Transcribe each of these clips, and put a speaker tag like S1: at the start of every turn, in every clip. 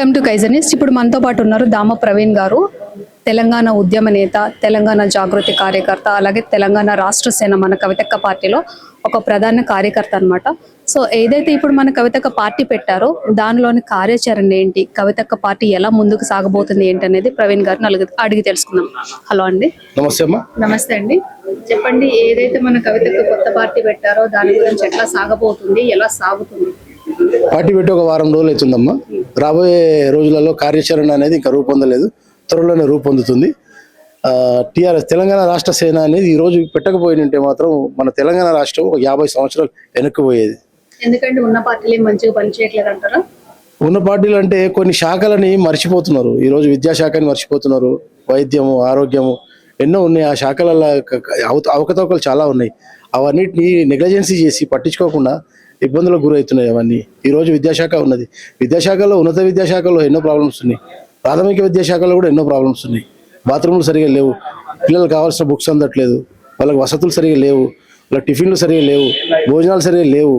S1: Welcome to కైజర్నిస్ట్. ఇప్పుడు మనతో పాటు ఉన్నారు దామ ప్రవీణ్ గారు, తెలంగాణ ఉద్యమ నేత, తెలంగాణ జాగృతి కార్యకర్త, అలాగే తెలంగాణ రాష్ట్ర సేన మన కవితక్క పార్టీలో ఒక ప్రధాన కార్యకర్త అన్నమాట. సో ఏదైతే ఇప్పుడు మన కవితక్క పార్టీ పెట్టారో దానిలోని కార్యాచరణ ఏంటి, కవితక్క పార్టీ ఎలా ముందుకు సాగబోతుంది ఏంటి అనేది ప్రవీణ్ గారిని అడిగి తెలుసుకుందాం. హలో అండి.
S2: నమస్తే అమ్మా.
S1: నమస్తే అండి. చెప్పండి, ఏదైతే మన కవితక్క కొత్త పార్టీ పెట్టారో దాని గురించి ఎట్లా సాగబోతుంది, ఎలా సాగుతుంది?
S2: పార్టీ పెట్టి ఒక వారం రోజులు అవుతుందమ్మా. రాబోయే రోజులలో కార్యాచరణ అనేది ఇంకా రూపొందలేదు, త్వరలోనే రూపొందుతుంది. టీఆర్ఎస్ తెలంగాణ రాష్ట్ర సేన అనేది ఈ రోజు పెట్టకపోయినంటే మాత్రం మన తెలంగాణ రాష్ట్రం ఒక 50 సంవత్సరాలు వెనక్కిపోయేది.
S1: ఎందుకంటే ఉన్న పార్టీలు మంచిగా పనిచేయట్లేదు అంటారా?
S2: ఉన్న పార్టీలు అంటే కొన్ని శాఖలని మర్చిపోతున్నారు. ఈ రోజు విద్యాశాఖని మర్చిపోతున్నారు, వైద్యము, ఆరోగ్యము ఎన్నో ఉన్నాయి. ఆ శాఖలలో అవకతవకలు చాలా ఉన్నాయి. అవన్నిటిని నెగ్లిజెన్సీ చేసి పట్టించుకోకుండా ఇబ్బందులకు గురవుతున్నాయి. అవన్నీ ఈరోజు విద్యాశాఖ ఉన్నది. విద్యాశాఖలో ఉన్నత విద్యాశాఖలో ఎన్నో ప్రాబ్లమ్స్ ఉన్నాయి. ప్రాథమిక విద్యాశాఖలో కూడా ఎన్నో ప్రాబ్లమ్స్ ఉన్నాయి. బాత్రూమ్లు సరిగా లేవు, పిల్లలకు కావాల్సిన బుక్స్ అందట్లేదు, వాళ్ళకి వసతులు సరిగా లేవు, వాళ్ళకి టిఫిన్లు సరిగా లేవు, భోజనాలు సరిగా లేవు.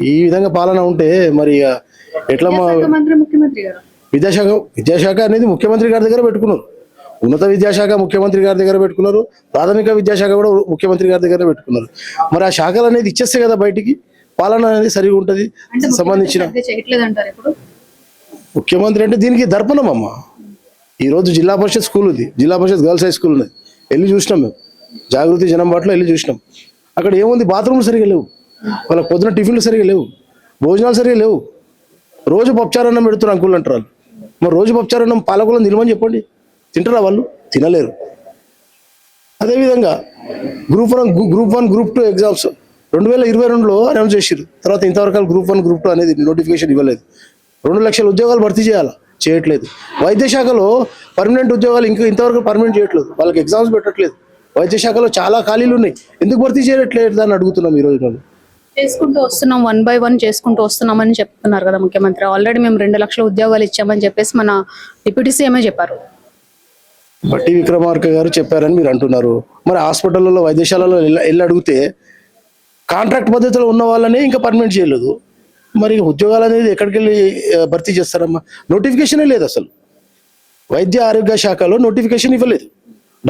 S2: ఈ విధంగా పాలన ఉంటే మరి ఎట్లా? విద్యాశాఖ అనేది ముఖ్యమంత్రి గారి దగ్గర పెట్టుకున్నారు. ఉన్నత విద్యాశాఖ ముఖ్యమంత్రి గారి దగ్గర పెట్టుకున్నారు, ప్రాథమిక విద్యాశాఖ కూడా ముఖ్యమంత్రి గారి దగ్గర పెట్టుకున్నారు. మరి ఆ శాఖలు అనేది ఇచ్చేస్తే కదా బయటికి పాలన అనేది సరిగా ఉంటుంది. సంబంధించిన ముఖ్యమంత్రి అంటే దీనికి దర్పణం అమ్మ. ఈరోజు జిల్లా పరిషత్ స్కూల్ ఉంది, జిల్లా పరిషత్ గర్ల్స్ హై స్కూల్ ఉన్నది, వెళ్ళి చూసినాం మేము. జాగృతి జనం బాటలో వెళ్ళి చూసినాం. అక్కడ ఏముంది? బాత్రూమ్లు సరిగా లేవు, వాళ్ళకి పొద్దున టిఫిన్లు సరిగా లేవు, భోజనాలు సరిగా లేవు. రోజు పప్పుచారన్నం పెడుతున్నారు అంకుల్ అంటారు. మరి రోజు పప్పుచారన్నం పాలకులను తినమని చెప్పండి, తింటారా? వాళ్ళు తినలేరు. అదేవిధంగా గ్రూప్ 1 గ్రూప్ 2 ఎగ్జామ్స్ 2022లో అనౌన్స్ చేసారు. తర్వాత ఇంతవరకు గ్రూప్ 1 గ్రూప్ 2 అనేది నోటిఫికేషన్ ఇవ్వలేదు. 2 లక్షల ఉద్యోగాలు భర్తీ చేయాలా, చేయట్లేదు. వైద్య శాఖలో పర్మనెంట్ ఉద్యోగాలు ఇంతవరకు పర్మనెంట్ చేయట్లేదు, వాళ్ళకి ఎగ్జామ్స్ పెట్టట్లేదు. వైద్య శాఖలో చాలా ఖాళీలు ఉన్నాయి, ఎందుకు భర్తీ చేయట్లేదు అని అడుగుతున్నాం. ఈ రోజు
S1: చేసుకుంటూ వస్తున్నాం, 1 by 1 చేసుకుంటూ వస్తున్నామని చెప్తున్నారు కదా ముఖ్యమంత్రి. ఆల్రెడీ మేము 2 లక్షల ఉద్యోగాలు ఇచ్చామని చెప్పేసి మన డిప్యూటీ సీఎం చెప్పారు.
S2: బట్టి విక్రమార్క గారు చెప్పారని మీరు అంటున్నారు. మరి హాస్పిటల్లో, వైద్యశాలలో వెళ్ళి అడిగితే కాంట్రాక్ట్ పద్ధతిలో ఉన్న వాళ్ళనే ఇంకా పర్మనెంట్ చేయలేదు. మరి ఉద్యోగాలు అనేది ఎక్కడికి వెళ్ళి భర్తీ చేస్తారమ్మా? నోటిఫికేషనే లేదు అసలు. వైద్య ఆరోగ్య శాఖలో నోటిఫికేషన్ ఇవ్వలేదు.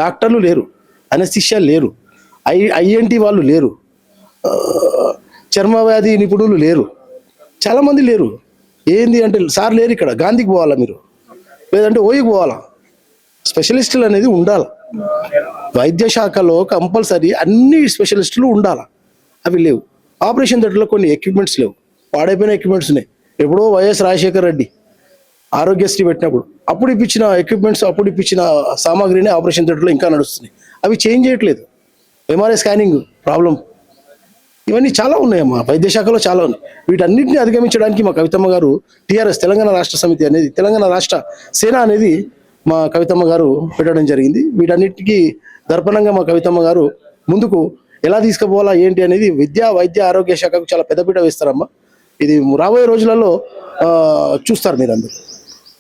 S2: డాక్టర్లు లేరు, అనస్థిషియాలు లేరు, ఐఎన్టీ వాళ్ళు లేరు, చర్మ వ్యాధి నిపుణులు లేరు, చాలామంది లేరు. ఏంది అంటే సార్ లేరు, ఇక్కడ గాంధీకి పోవాలా మీరు, లేదంటే ఓయికి పోవాలా. స్పెషలిస్టులు అనేది ఉండాలి వైద్య శాఖలో, కంపల్సరీ అన్ని స్పెషలిస్టులు ఉండాలి. అవి లేవు. ఆపరేషన్ థియేటర్లో కొన్ని ఎక్విప్మెంట్స్ లేవు, పాడైపోయిన ఎక్విప్మెంట్స్ ఉన్నాయి. ఎప్పుడో వైఎస్ రాజశేఖర్ రెడ్డి ఆరోగ్యశ్రీ పెట్టినప్పుడు అప్పుడు ఇప్పించిన ఎక్విప్మెంట్స్, అప్పుడు ఇప్పించిన సామాగ్రిని ఆపరేషన్ థియేటర్లో ఇంకా నడుస్తున్నాయి. అవి చేంజ్ చేయట్లేదు. ఎంఆర్ఐ స్కానింగ్ ప్రాబ్లం, ఇవన్నీ చాలా ఉన్నాయమ్మా. వైద్య శాఖలో చాలా ఉన్నాయి. వీటన్నిటిని అధిగమించడానికి మా కవితమ్మ గారు టీఆర్ఎస్ తెలంగాణ రాష్ట్ర సమితి అనేది, తెలంగాణ రాష్ట్ర సేన అనేది మా కవితమ్మ గారు పెట్టడం జరిగింది. వీటన్నిటికీ దర్పణంగా మా కవితమ్మ గారు ముందుకు ఎలా తీసుకుపోవాలా ఏంటి అనేది విద్యా, వైద్య, ఆరోగ్య శాఖకు చాలా పెద్దపీట వేస్తారమ్మా. ఇది రాబోయే రోజులలో చూస్తారు మీరు అందరూ.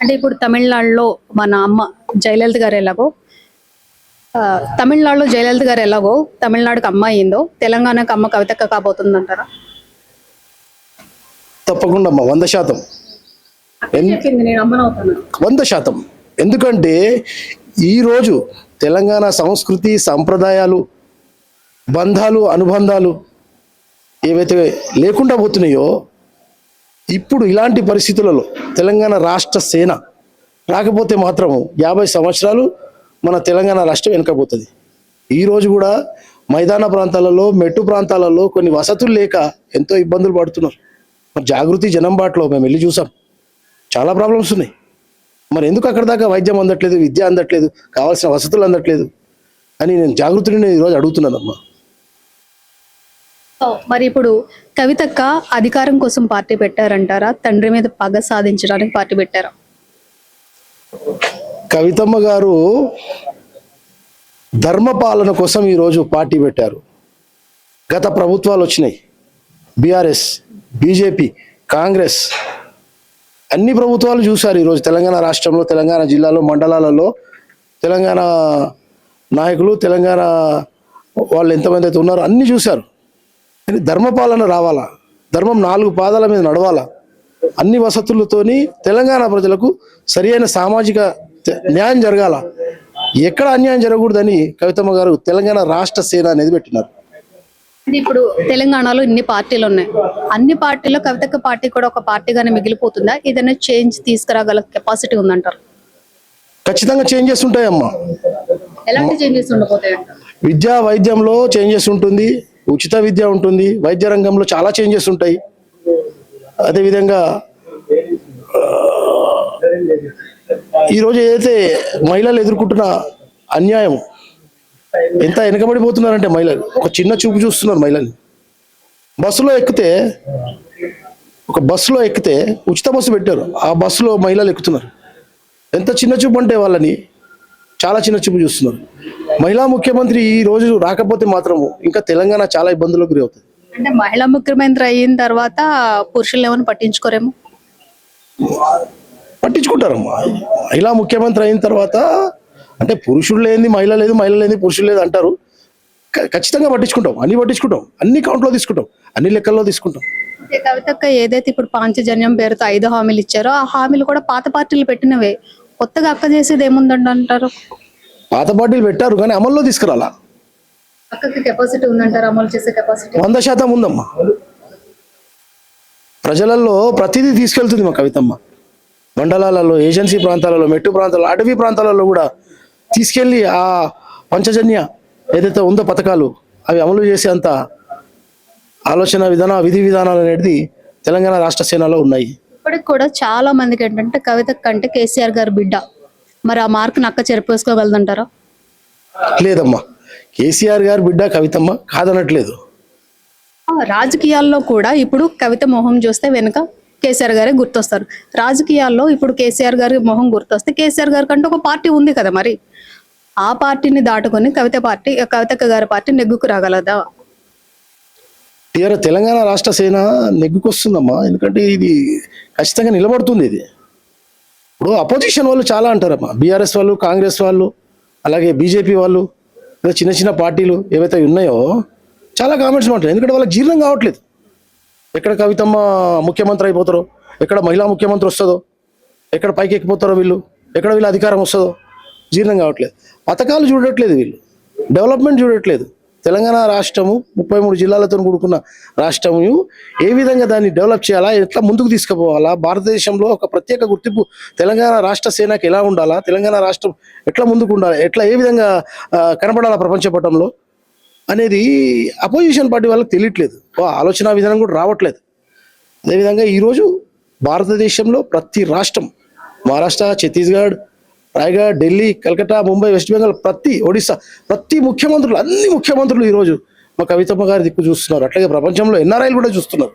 S1: అంటే ఇప్పుడు తమిళనాడులో మన అమ్మ జయలలిత గారు ఎలాగో, తమిళనాడులో జయలలిత గారు ఎలాగో తమిళనాడుకి అమ్మ అయిందో, తెలంగాణకు అమ్మ కవితక్క కాబోతుంది అంటారా?
S2: తప్పకుండా అమ్మా, 100%. 100%. ఎందుకంటే ఈరోజు తెలంగాణ సంస్కృతి, సంప్రదాయాలు, బంధాలు, అనుబంధాలు ఏవైతే లేకుండా పోతున్నాయో, ఇప్పుడు ఇలాంటి పరిస్థితులలో తెలంగాణ రాష్ట్ర సేన రాకపోతే మాత్రం 50 సంవత్సరాలు మన తెలంగాణ రాష్ట్రం వెనకపోతుంది. ఈరోజు కూడా మైదాన ప్రాంతాలలో, మెట్టు ప్రాంతాలలో కొన్ని వసతులు లేక ఎంతో ఇబ్బందులు పడుతున్నారు. మరి జాగృతి జనం బాటలో మేము వెళ్ళి చూసాం, చాలా ప్రాబ్లమ్స్ ఉన్నాయి. మరి ఎందుకు అక్కడ దాకా వైద్యం అందట్లేదు, విద్య అందట్లేదు, కావాల్సిన వసతులు అందట్లేదు అని నేను జాగృతిని ఈరోజు అడుగుతున్నానమ్మా.
S1: మరి ఇప్పుడు కవితక్క అధికారం కోసం పార్టీ పెట్టారంటారా, తండ్రి మీద పగ సాధించడానికి పార్టీ పెట్టారా?
S2: కవితమ్మ గారు ధర్మపాలన కోసం ఈరోజు పార్టీ పెట్టారు. గత ప్రభుత్వాలు వచ్చినాయి, బీఆర్ఎస్, బీజేపీ, కాంగ్రెస్, అన్ని ప్రభుత్వాలు చూశారు. ఈరోజు తెలంగాణ రాష్ట్రంలో, తెలంగాణ జిల్లాలో, మండలాలలో తెలంగాణ నాయకులు, తెలంగాణ వాళ్ళు ఎంతమంది అయితే ఉన్నారో అన్ని చూశారు. ధర్మపాలన రావాలా, ధర్మం 4 పాదాల మీద నడవాలా, అన్ని వసతులతోని తెలంగాణ ప్రజలకు సరియైన సామాజిక న్యాయం జరగాల, ఎక్కడ అన్యాయం జరగకూడదని కవితమ్మ గారు తెలంగాణ రాష్ట్ర సేన అనేది పెట్టినారు.
S1: అంటే ఇప్పుడు తెలంగాణలో ఇన్ని పార్టీలు ఉన్నాయి, అన్ని పార్టీల్లో కవితక్క పార్టీ కూడా ఒక పార్టీగానే మిగిలిపోతుందా? ఏదైనా చేంజ్ తీసుకురాగల కెపాసిటీ ఉందంటారు?
S2: ఖచ్చితంగా చేంజెస్ ఉంటాయమ్మా.
S1: ఎలాంటి చేంజెస్ ఉండబోతాయి?
S2: విద్యా వైద్యంలో చేంజెస్ ఉంటుంది, ఉచిత విద్య ఉంటుంది, వైద్య రంగంలో చాలా చేంజెస్ ఉంటాయి. అదేవిధంగా ఈరోజు ఏదైతే మహిళలు ఎదుర్కొంటున్న అన్యాయం, ఎంత వెనకబడిపోతున్నారంటే మహిళలు ఒక చిన్న చూపు చూస్తున్నారు. మహిళలు బస్సులో ఎక్కితే ఉచిత బస్సు పెట్టారు, ఆ బస్సులో మహిళలు ఎక్కుతున్నారు. ఎంత చిన్న చూపు అంటే వాళ్ళని చాలా చిన్న చూపు చూస్తున్నారు. మహిళా ముఖ్యమంత్రి ఈ రోజు రాకపోతే మాత్రము ఇంకా తెలంగాణ చాలా ఇబ్బందులకు గురి అవుతుంది.
S1: అంటే మహిళా ముఖ్యమంత్రి అయిన తర్వాత పురుషులు ఏమైనా పట్టించుకోరేమో?
S2: పట్టించుకుంటారమ్మా. మహిళా ముఖ్యమంత్రి అయిన తర్వాత అంటే పురుషుడు లేని మహిళ లేదు, మహిళ లేని పురుషుడు లేదు అంటారు. ఖచ్చితంగా పట్టించుకుంటాం, అన్ని కౌంట్లో తీసుకుంటాం, అన్ని లెక్కల్లో తీసుకుంటాం.
S1: కవితక్క ఏదైతే ఇప్పుడు పాంచజన్యం పేరుతో 5 హామీలు ఇచ్చారో ఆ హామీలు కూడా పాత పార్టీలు పెట్టినవే, కొత్తగా అక్క చేసేది ఏముందండి అంటారు?
S2: పాత పార్టీలు పెట్టారు కానీ అమల్లో తీసుకురాలా.
S1: అక్కకి కెపాసిటీ ఉందంటారు అమలు చేసే కెపాసిటీ?
S2: 100% ఉందమ్మా. ప్రజలలో ప్రతిదీ తీసుకెళ్తుంది మా కవితమ్మ. మండలాలలో, ఏజెన్సీ ప్రాంతాలలో, మెట్టు ప్రాంతాలలో, అటవీ ప్రాంతాలలో కూడా తీసుకెళ్లి ఆ పంచజన్య ఏదైతే ఉందో పథకాలు అవి అమలు చేసే అంత ఆలోచన విధి విధానాలు అనేది తెలంగాణ రాష్ట్ర సేనలో ఉన్నాయి.
S1: ఇప్పటికి కూడా చాలా మందికి ఏంటంటే కవిత కంటే కేసీఆర్ గారి బిడ్డ, మరి ఆ మార్కుని అక్క చెరిపేసుకోగలదంటారా?
S2: లేదమ్మా, కేసీఆర్ గారి బిడ్డ కవితమ్మ కాదనట్లేదు.
S1: రాజకీయాల్లో కూడా ఇప్పుడు కవిత మొహం చూస్తే వెనుక కేసీఆర్ గారే గుర్తొస్తారు. రాజకీయాల్లో ఇప్పుడు కేసీఆర్ గారి మొహం గుర్తొస్తే కేసీఆర్ గారి కంటే ఒక పార్టీ ఉంది కదా, మరి ఆ పార్టీని దాటుకొని కవితక్క గారి పార్టీ నెగ్గుకు రాగలదా?
S2: తెలంగాణ రాష్ట్ర సేన నెగ్గుకొస్తుందమ్మా. ఎందుకంటే ఇది ఖచ్చితంగా నిలబడుతుంది. ఇది ఇప్పుడు అపోజిషన్ వాళ్ళు చాలా అంటారమ్మా, బీఆర్ఎస్ వాళ్ళు, కాంగ్రెస్ వాళ్ళు, అలాగే బీజేపీ వాళ్ళు, చిన్న చిన్న పార్టీలు ఏవైతే ఉన్నాయో చాలా కామెంట్స్ మాట్లాడారు. ఎందుకంటే వాళ్ళకి జీర్ణం కావట్లేదు. ఎక్కడ కవితమ్మ ముఖ్యమంత్రి అయిపోతారో, ఎక్కడ మహిళా ముఖ్యమంత్రి వస్తుందో, ఎక్కడ పైకి ఎక్కిపోతారో వీళ్ళు, ఎక్కడ వీళ్ళు అధికారం వస్తుందో జీర్ణం కావట్లేదు. పథకాలు చూడట్లేదు వీళ్ళు, డెవలప్మెంట్ చూడట్లేదు. తెలంగాణ రాష్ట్రము 33 జిల్లాలతో కూడుకున్న రాష్ట్రము ఏ విధంగా దాన్ని డెవలప్ చేయాలా, ఎట్లా ముందుకు తీసుకుపోవాలా, భారతదేశంలో ఒక ప్రత్యేక గుర్తింపు తెలంగాణ రాష్ట్ర సేనకి ఎలా ఉండాలా, తెలంగాణ రాష్ట్రం ఎట్లా ముందుకు ఉండాలి, ఏ విధంగా కనపడాలా ప్రపంచ పటంలో అనేది అపోజిషన్ పార్టీ వాళ్ళకి తెలియట్లేదు. ఆలోచన విధానం కూడా రావట్లేదు. అదేవిధంగా ఈరోజు భారతదేశంలో ప్రతి రాష్ట్రం, మహారాష్ట్ర, ఛత్తీస్గఢ్, రాయగఢ్, ఢిల్లీ, కలకత్తా, ముంబై, వెస్ట్ బెంగాల్, ఒడిస్సా, ప్రతి ముఖ్యమంత్రులు, అన్ని ముఖ్యమంత్రులు ఈరోజు మా కవితమ్మ గారి దిక్కు చూస్తున్నారు. అట్లాగే ప్రపంచంలో ఎన్ఆర్ఐలు కూడా చూస్తున్నారు.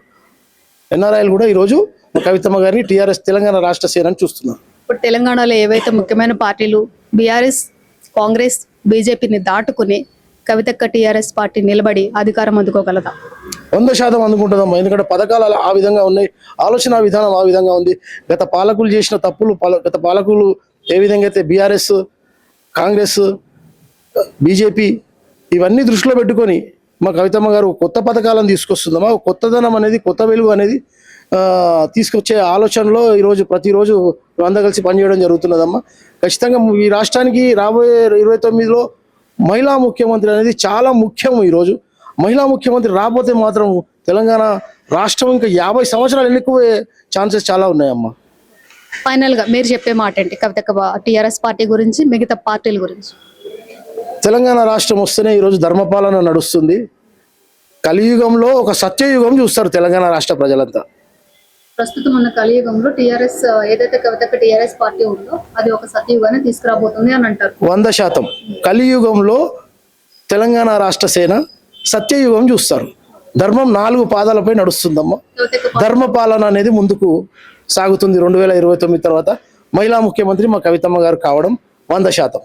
S2: ఎన్ఆర్ఐలు కూడా ఈరోజు మా కవితమ్మ గారిని టీఆర్ఎస్ తెలంగాణ రాష్ట్ర సేనని చూస్తున్నారు.
S1: ఇప్పుడు తెలంగాణలో ఏవైతే ముఖ్యమైన పార్టీలు బీఆర్ఎస్, కాంగ్రెస్, బీజేపీని దాటుకుని కవితక్క టీఆర్ఎస్ పార్టీ నిలబడి అధికారం అందుకోగలదా?
S2: 100% అందుకుంటుందమ్మా. ఎందుకంటే పథకాలు ఆ విధంగా ఉన్నాయి, ఆలోచన విధానం ఆ విధంగా ఉంది. గత పాలకులు చేసిన తప్పులు, గత పాలకులు ఏ విధంగా అయితే బీఆర్ఎస్, కాంగ్రెస్, బీజేపీ ఇవన్నీ దృష్టిలో పెట్టుకొని మా కవితమ్మ గారు కొత్త పథకాలను తీసుకొస్తుందమ్మా. కొత్తదనం అనేది, కొత్త వెలుగు అనేది తీసుకొచ్చే ఆలోచనలో ఈరోజు ప్రతిరోజు అందరూ కలిసి పనిచేయడం జరుగుతున్నదమ్మా. ఖచ్చితంగా ఈ రాష్ట్రానికి రాబోయే 2029లో మహిళా ముఖ్యమంత్రి అనేది చాలా ముఖ్యం. ఈరోజు మహిళా ముఖ్యమంత్రి రాబోతే మాత్రం తెలంగాణ రాష్ట్రం ఇంకా 50 సంవత్సరాలు ఎన్నుకుపోయే ఛాన్సెస్ చాలా ఉన్నాయమ్మా.
S1: ఫైనల్ గా మీరు చెప్పే మాట ఏంటి కవితక్క టీఆర్ఎస్ పార్టీ గురించి, మిగతా పార్టీల గురించి?
S2: తెలంగాణ రాష్ట్రం వస్తేనే ఈరోజు ధర్మపాలన నడుస్తుంది. కలియుగంలో ఒక సత్యయుగం చూస్తారు తెలంగాణ రాష్ట్ర ప్రజలంతా.
S1: ప్రస్తుతం ఉన్న కలియుగంలో టీఆర్ఎస్ ఏదైతే కవితక్క టీఆర్ఎస్ పార్టీ ఉందో అది ఒక సత్యయుగాన్ని తీసుకురాబోతుంది అని అంటారు.
S2: 100% కలియుగంలో తెలంగాణ రాష్ట్ర సేన సత్యయుగం చూస్తారు. ధర్మం 4 పాదాలపై నడుస్తుందమ్మా. ధర్మపాలన అనేది ముందుకు సాగుతుంది. 2029 తర్వాత మహిళా ముఖ్యమంత్రి మా కవితమ్మ గారు కావడం 100%.